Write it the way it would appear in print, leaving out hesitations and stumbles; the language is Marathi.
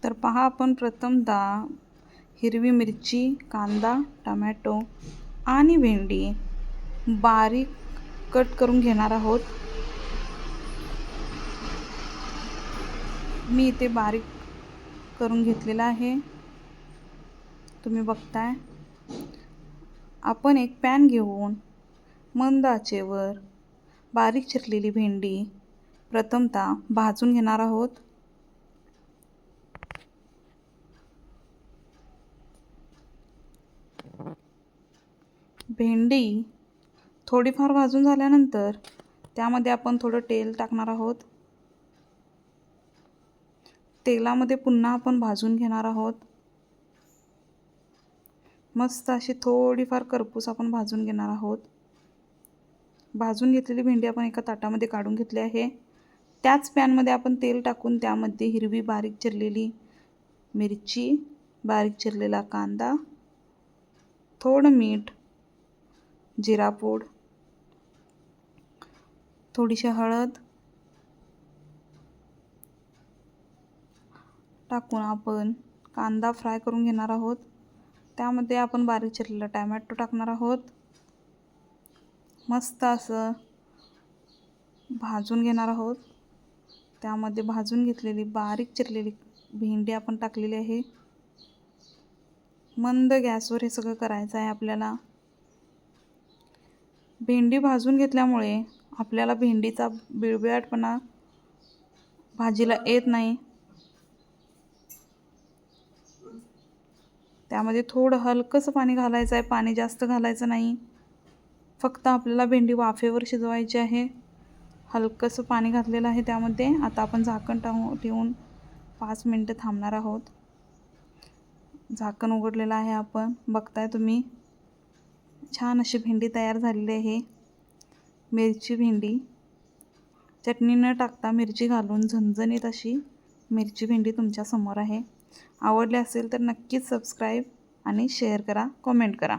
तर पहा, आपण प्रथमतः हिरवी मिरची, कांदा, टमॅटो आणि भेंडी बारीक कट करून घेणार आहोत. मी इथे बारीक करून घेतलेला आहे, तुम्ही बघताय. आपण एक पॅन घेऊन मंद आचेवर बारीक चिरलेली भेंडी प्रथमतः भाजून घेणार आहोत. भेंडी थोडीफार भाजून झाल्यानंतर त्यामध्ये आपण थोडं तेल टाकणार आहोत. तेलामध्ये पुन्हा आपण भाजून घेणार आहोत. मस्त अशी थोडीफार करपूस आपण भाजून घेणार आहोत. भाजून घेतलेली भेंडी आपण एका ताटामध्ये काढून घेतली आहे. त्याच पॅनमध्ये आपण तेल टाकून त्यामध्ये हिरवी बारीक चिरलेली मिरची, बारीक चिरलेला कांदा, थोडं मीठ, जिरा पूड, थोडीशी हळद टाकून आपण कांदा फ्राय करून घेणार आहोत. त्यामध्ये आपण बारीक चिरलेला टोमॅटो टाकणार आहोत. मस्त असं भाजून घेणार आहोत. त्यामध्ये भाजून घेतलेली बारीक चिरलेली भेंडी आपण टाकलेली आहे. मंद गॅसवर हे सगळं करायचं आहे आपल्याला. भेंडी भाजून घेतल्यामुळे आपल्याला भेंडीचा बिळबिळाटपणा भाजीला येत नाही. त्यामध्ये थोडं हलकंसं पाणी घालायचं आहे, पाणी जास्त घालायचं नाही. फक्त आपल्याला भेंडी वाफेवर शिजवायची आहे. हलकंसं पाणी घातलेलं आहे त्यामध्ये. आता आपण झाकण ठेवून 5 मिनटं थांबणार आहोत. झाकण उघडलेलं आहे, आपण बघताय तुम्ही. छान अशी भेंडी तयार झालेली आहे. मिरची भेंडी, चटणी न टाकता मिरची घालून झणझणीत अशी मिरची भेंडी तुमच्या समोर आहे. आवडली असेल तर नक्कीच सबस्क्राईब आणि शेअर करा, कमेंट करा.